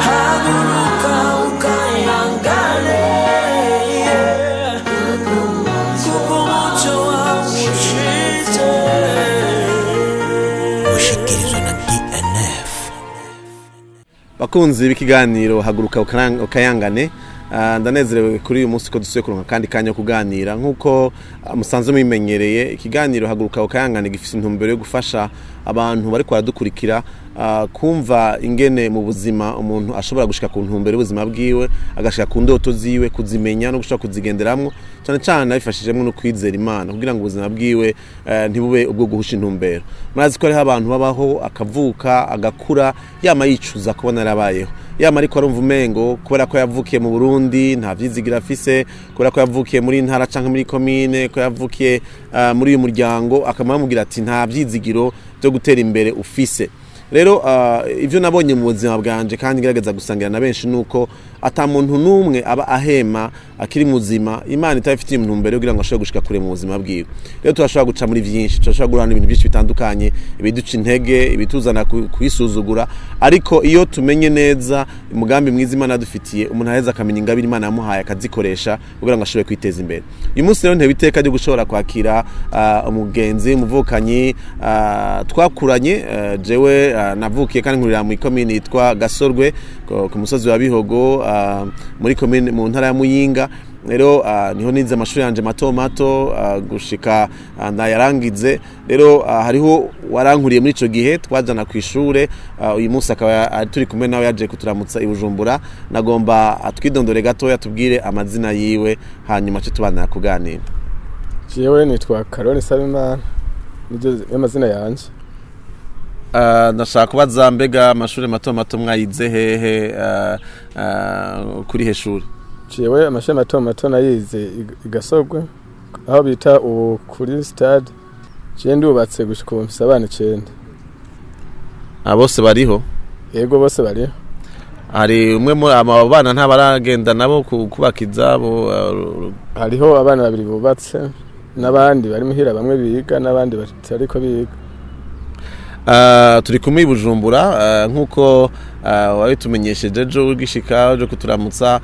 haguruka ukayangane kuko umuco wawe ushitse. Ushikirizwa na DNF. Bakunzi b'ikiganiro haguruka ukayangane, ndanezerewe kuri uyu munsi ko dusuye kuronka kandi kanya kuganira nkuko musanzwe mwimenyereye. Ikiganiro haguruka ukayangane gifite intumbero yo gufasha abantu bari kwaradukurikira kumva ingene mu buzima umuntu ashobora gushika ku ntumbero y'ubuzima bwiwe, agashika ku ndoto ziwe, kuzimenya no gushaka kuzigenderamwo, cyane cyane abifashijemwe no kwizera Imana kugira ngo ubuzima bwiwe ntibube ubwo guhusha intumbero. Murazi ko ari abantu babaho akavuka agakura yama yicuza kubona yarabayeho, yama ariko arumva umengo kubera ko yavukiye mu Burundi nta vyizigira afise, kubera ko yavukiye muri ntara canke muri commune, ko yavukiye muri uyu muryango akamubwira ati nta vyizigiro byo gutera imbere ufise. Rero ivyo nabonye mu buzima bwanje kandi ngerageza gusangira na benshi nuko ata muntu numwe aba ahema akiri muzima Imana itafitiye intumbero kugira ngo ashobore gushika kure mu buzima bwiwe. Rero turashobora guca muri byinshi, turashobora guhana ibintu byinshi bitandukanye, ibiduca intege, ibituzana kwisuzugura, ariko iyo tumenye neza umugambi mwiza Imana dufitiye, umuntu aheza akamenya ingabire Imana yamuhaye akazikoresha kugira ngo ashobore kwiteza imbere. Uyu munsi rero ntebiteka ryo gushobora kwakira umugenzi umuvukanyi twakuranye. Jewe navukiye kandi nkurira mu commune yitwa Gasorwe ku musozi wa Bihogo muri commune mu ntara ya Muyinga. Rero niho nize amashuri yanje mato gushika ndayarangize. Rero hariho warankuriye muri ico gihe twajana ku ishure. Uyu munsi akaba turi kumwe nawe yaje kuturamutsa i Bujumbura. Nagomba atwidondore gato yatubwire amazina yiwe hanyuma cyo tubana kuganira. Jewe nitwa Karone Sabimana, nivyo amazina yanje. Ndashaka kubaza mbega amashuri mato mwayize hehe kuri heshuri? Jewe amashuri mato nayize Igasorwe aho bita kuri stade. Je ndubatse gushika ubu mfise abana 9. Bose bariho? Yego bose bariho. Hari umwe muri abo bana ntabaragenda nabo kubakiza bo? Hariho abana 2 bubatse n'abandi bari muhira, bamwe biga n'abandi batariko biga. Turi kumwe i Bujumbura nkuko wabitumenyesheje ejo ugishika uje kuturamutsa.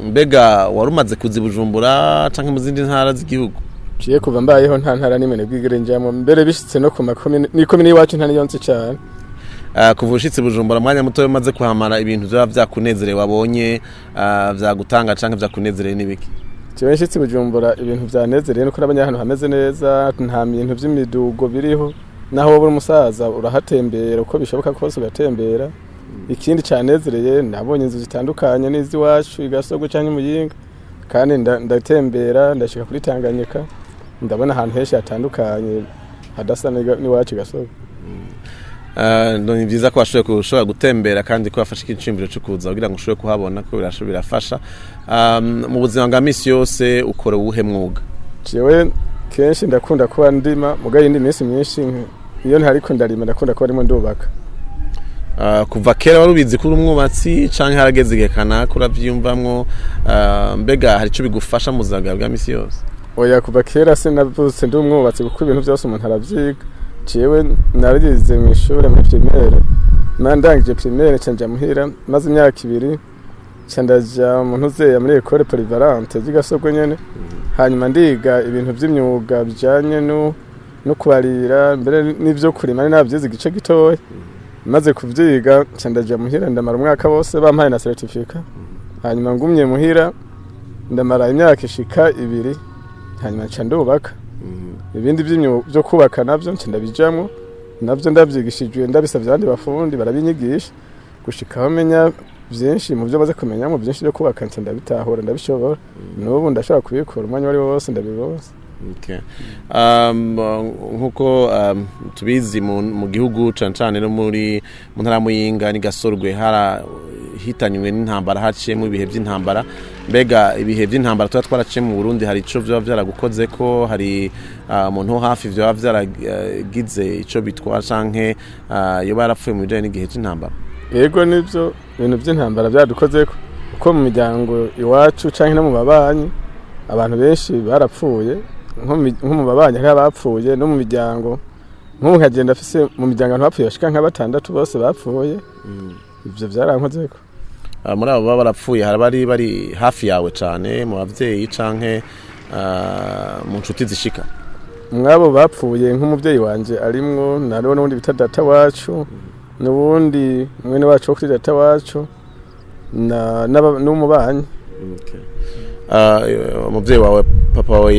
Mbega warumaze kuzi Bujumbura canke mu zindi ntara z'igihugu? Ciye kuva mbayeho nta ntara nimene bwigere njamo, mbere bishitse no ku makomine ni komine iwacu nta niyonse cyane. Kuva ushitse Bujumbura mwanya muto yamaze kuhamara, ibintu bya vyakunezerewe wabonye vyagutanga canke vyakunezereye nibiki? Ciye nshitse Bujumbura ibintu vyanezereye nuko nabanya hano hameze neza, nta bintu vy'imidugo biriho, naho wowe umusaza urahatembera uko bishoboka kose ugatembera. Ikindi cyanezereye nabonye inzu zitandukanye n'izi wacu Igasorwe canke Muyinga, kandi ndatembera ndashika kuri Tanganyika, ndabona ahantu henshi hatandukanye hadasa n'iwacu Igasorwe. Ni byiza ko ushobora gutembera kandi ko wafashe ikincimbiro cyo kuza kugira ngo ushobore kuhabona ko birafasha. Mu buzima bwa misi yose ukora uwuhe mwuga? Jewe kenshi ndakunda kuba ndima, mugaye indi minsi myinshi iyo ntariko ndarima ndakunda kuba arimo ndubaka. Kuva kera warubizi kuri umwubatsi canke harageze igihe kanaka uravyumvamwo? Mbega hari ico bigufasha mu buzima bwa misi yose? Oya, kuva kera sinavutse ndi umwubatsi kuko ibintu byose umuntu aravyiga. Jewe narize mu ishure muri primaire, ndangije primaire canja muhira, maze imyaka 2 candaja mu ntuzeya muri école polyvalente y'Igasorwe nyene. Hanyuma ndiga ibintu by'imyuga bijanye no kubarira, mbere n'ivyo kurima navyize igice gitoya. Maze kuvyiga candaja muhira ndamara umwaka wose bampaye na certificate. Hanyuma ngumye muhira ndamara imyaka ishika 2, hanyuma candubaka. Ibindi byo kubaka navyo ndabijamwo, navyo ndavyigishijwe ndabisavye abandi bafundi barabinyigisha gushika aho menya byinshi mu byo baze kumenya mu byinshi byo kubaka ndabitahura ndabishobora. N'ubu ndashaka kubikora umwanya wari wose ndabibose. Okay. Nkuko tubizi mu gihugu cancane no muri mu ntara Muyinga ni Gasorwe hitanywe n'intambara, haciyemo ibihe by'intambara. Mbega ibihe by'intambara twaraciye mu Burundi hari ico byo byaragukoze ko? Hari umuntu hafi byo byaragize ico bitwara canke yo barapfuye mu bijanye n'igihe cy'intambara? Yego nivyo ibintu by'intambara byadukoze ko mu miryango iwacu canke no mu babanyi abantu benshi barapfuye, nko mu babanyi hari abapfuye, no mu miryango nk'ubu nkagenda afise mu miryango bapfuye bashika nka 6 bose bapfuye ivyo byarankozeko. Muri abo baba barapfuye hari bari hafi yawe cyane mu bavyeyi canke mu nshuti zishika? Mwabo bapfuye nk'umuvyeyi wanje arimwo nariho n'ubundi bita data wacu n'ubundi mwene wacu wo kuri data wacu n'umubanyi. Umuvyeyi wawe papa wawe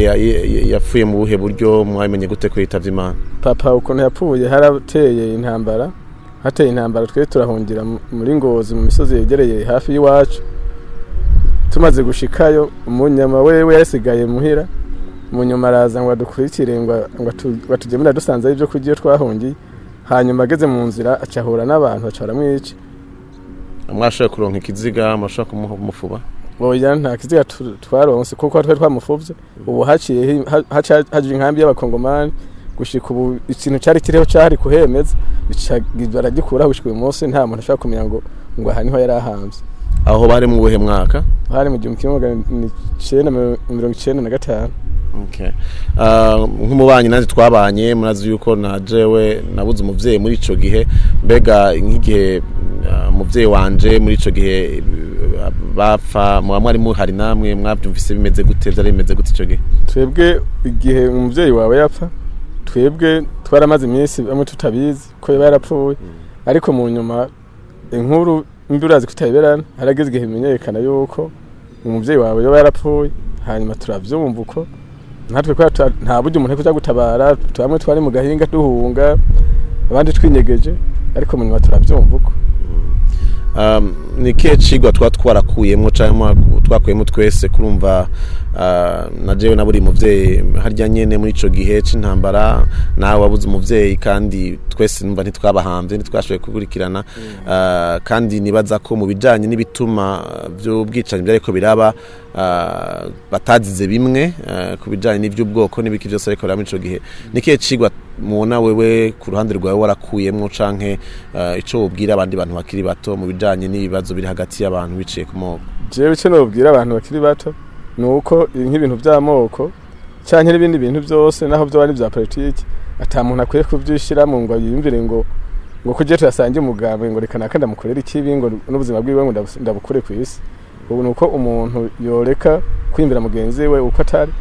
yapfuye mu buhe buryo mwamenye gute ko yitavye Imana? Papa ukuntu yapfuye hateye intambara twe turahungira muri Ngozi mu misozi yegereye hafi y'iwacu. Tumaze gushikayo umunyama wewe yasigaye muhira, munyuma araza ngo adukurikire ngo tugemura dusanze ibyo kugiye twahungiye, hanyuma ageze mu nzira acahura n'abantu bacara mwici. Mwashoye kuronka ikiziga mwashaka kumufuba? Oya nta kiziga twaronse kuko twe twamufuvye. Ubu haciye haje inkambi y'abakongomani gushika ubu ikintu cyari kireho cyari kuhemeza baragikura gushika uyu munsi nta muntu ashaka kumenya ngo aha niho yari ahambye. Aho bari mu buhe mwaka? Bari mu 1995. Okay. Nk'umubanyi nanze twabanye murazi yuko na jewe nabuze umuvyeyi muri ico gihe, mbega nk'igihe umuvyeyi wanje muri ico gihe bapfa mwari muhari namwe mwabyumvise bimeze gute, byari bimeze gute ico gihe? Twebwe igihe umuvyeyi wawe yapfa twebwe twaramaze iminsi bamwe tutabizi ko yarapfuye, ariko mu nyuma inkuru mburazi kutayiberana harageze igihe bimenyekana yuko umuvyeyi wawe yoba yarapfuye, hanyuma turavyumva uko natwe kwa nta buryo umuntu kuja gutabara, twamwe twari mu gahinga duhunga abandi twinyegeje, ariko mu nyuma turavyumva uko. Ni kihe cigwa twarakuyemo cyangwa twakuyemo twese kurumva na jewe naburi muvyeyi harya nyene muri ico gihe c'intambara nawe wabuze umuvyeyi, kandi twese numva ntitwabahambye ntitwashoboye kukurikirana, kandi nibaza ko mu bijanye n'ibituma by'ubwicanyi byariko biraba batazize bimwe ku bijanye n'ivy'ubwoko n'ibiki byose ariko biraba muri ico gihe. Ni kihe cigwa mubona wewe ku ruhande rwawe warakuyemo canke ico wobwira abandi bantu bakiri bato mu bijanye n'ibibazo biri hagati y'abantu biciye ku moko? Jewe ico nobwira abantu bakiri bato nuko nk'ibintu by'amoko canke n'ibindi bintu byose naho byo bari bya politiki ata muntu akwiye kuvyishiramo ngo yimvire ngo kuje turasange umugambo ngo reka nakanda mukorera ikibi ngo n'ubuzima bwiwe ngo ndabukure ku isi. Ubu nuko umuntu yoreka kwimbira mugenzi we uko atari,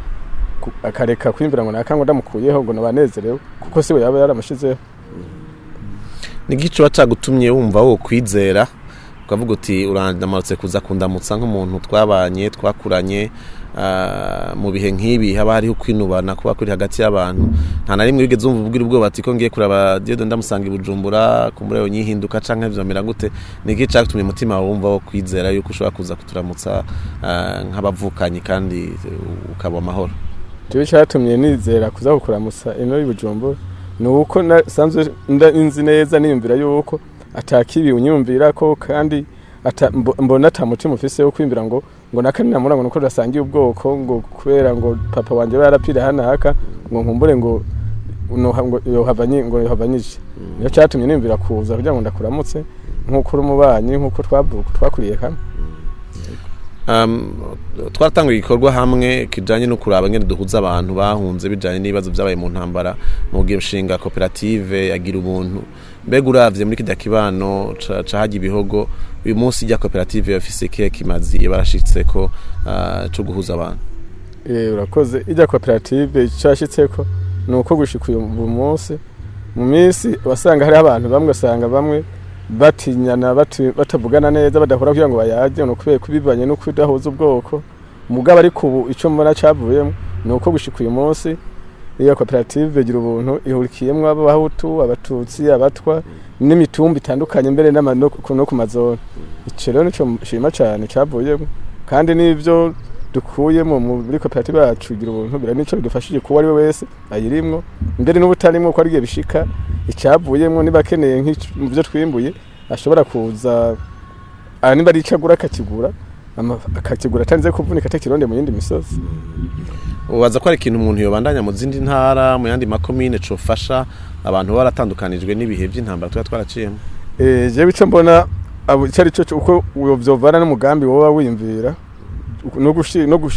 akareka kwimbira ngo nakango ndamukuyeho ngo nabanezerewe kuko siwe yaba yaramushizeho. Ni gico wacagutumye wumva wo kwizera ukavuga uti urandamarutse kuza kundamutsa nk'umuntu twabanye twakuranye mu bihe nk'ibi haba hariho kwinubana kuba kuri hagati y'abantu? Nta na rimwe wigeze umva ubwira ubwoba ati ko ngiye kuraba Dieudonné ndamusanga Bujumbura kumureo nyihinduka canke vyomera gute? Ni gico cyagutumye umutima wumva wo kwizera yuko ushobora kuza kuturamutsa nk'abavukanye kandi ukaba amahoro? Cyo cyatumye nizera kuza kukuramutsa ino y'Ubujumbura nuko nasanzwe inzi neza niyumvira yuko atakibi unyumvira ko, kandi mbona atamutima ufise wo kwimbira ngo nakanina murango nuko dasangiye ubwoko ngo kubera ngo papa wanje barapira hana haka ngo nkumbure ngo yohavanyije. Niyo cyatumye nimbira kuza kugira ngo ndakuramutse nkuko umubanyi nkuko twakuriye kamwe. Twatanguye igikorwa hamwe kijanye no kuraba ngene duhuza abantu bahunze bijanye n'ibibazo byabaye mu ntambara mu gishinga koperative yagira Umuntu. Mbega uravye muri kijya kibano cahaje ibihogo uyu munsi ya koperative yafise kihe kimazi barashitseko cyo guhuza abantu? Urakoze. Ijya koperative cyashitseko nuko gushika uyu munsi mu minsi wasanga hari abantu bamwe usanga bamwe batinyana batavugana neza badahora kugira ngo bayaje no kubera kubivanye no kudahuza ubwoko. Mugabo ari kubu ico mbona cavuyemo nuko gushika uyu munsi iyo koperative gira Ubuntu ihurikiyemwe abahutu abatutsi abatwa n'imitumba itandukanye mbere no ku mazone. Ico rero nico shima cyane cavuyemo, kandi nivyo dukuyemo muri koperative yacu gira Ubuntu bira nico bidufashije kuba ari we wese ayirimwo mbere n'ubutarimwo ko ari bishika icavuyemo nibakeneye nk'ibyo twimbuye ashobora kuza niba ari icagura akakigura atanze kuvunika atakironde mu yindi misozi. Ubaza ko ari ikintu umuntu yobandanya mu zindi ntara mu yandi makomine cofasha abantu baratandukanijwe n'ibihe by'intambara twaraciyemo? Je bico mbona abo cyari cyo uko uyovyovana n'umugambi wowe wimvira no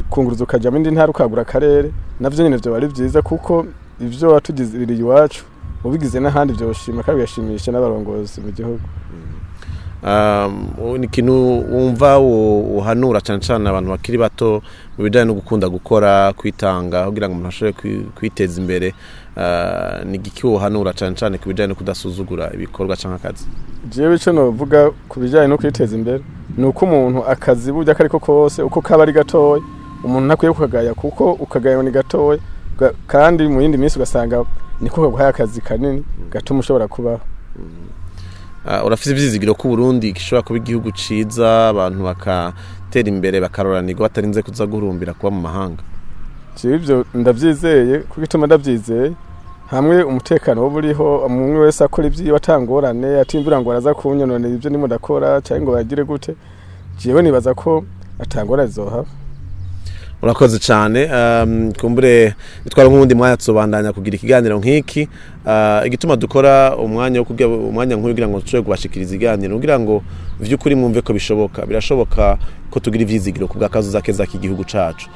kunguruza ukaja mu indi ntara ukagura akarere navyo nyene byo bari byiza, kuko ivyo watugiziririye iwacu ubigize n'ahandi byoshima kandi bigashimisha n'abarongozi mu gihugu. Ni ikintu wumva uhanura cyane cyane abantu bakiri bato mu bijyanye no gukunda gukora kwitanga kugira ngo umuntu ashobore kwiteza imbere, ni igiki uhanura cyane cyane ku bijyanye no kudasuzugura ibikorwa cyangwa akazi? Jewe icyo novuga ku bijyanye no kwiteza imbere ni uko umuntu akazi burya ako ariko kose uko kaba ari gatoya umuntu ntakwiye kukagaya, kuko ukagaya ni gatoya kandi mu yindi minsi ugasanga niko kaguhaye akazi kanini gatuma ushobora kubaho. Urafite ibyizigiro ko Burundi gishobora kuba igihugu ciza abantu bakatera imbere bakaroranirwa batarinze kuza guhurumbira kuba mu mahanga? Ibyo ndabyizeye, kuko ituma ndabyizeye hamwe umutekano wo buriho umwe wese akora ibyiwe atangorane atimbura ngo araza kunyononera ibyo ndimo ndakora cyangwa ngo bagire gute, jewe nibaza ko atangora zohaba. Urakoze cyane. Kumbure bitwara nk'undi mwanya tsobandanya kugira ikiganiro nk'iki, igituma dukora umwanya wo kugira umwanya nk'uyu kugira ngo tushobore kubashikiriza iganiro kugira ngo vy'ukuri mwumve ko birashoboka ko tugira ivyizigiro ku bw'akazuza keza k'igihugu cacu.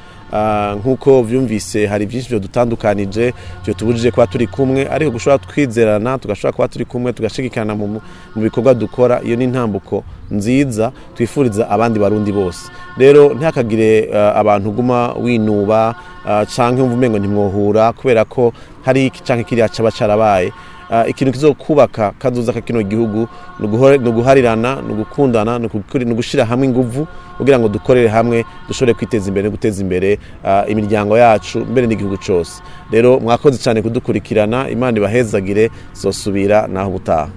Nkuko vyumvise hari byinshi byo dutandukanije byo tubujije kuba turi kumwe, ariko gushobora twizerana tugashobora kuba turi kumwe tugashikikana mu bikorwa dukora. Iyo ni intambuko nziza twifuriza abandi barundi bose. Rero ntihakagire abantu guma winuba canke umva umengo ntimwohura kubera ko hari iki canke kiriya caba carabaye. Ikintu kizokubaka kazuza ka kino gihugu no guharirana, no gukundana, no gushira hamwe inguvu kugira ngo dukorere hamwe dushobore kwiteza imbere no guteza imbere imiryango yacu mbere n'igihugu cyose. Rero mwakoze cyane kudukurikirana, Imana ibahezagire, zosubira naho butaha.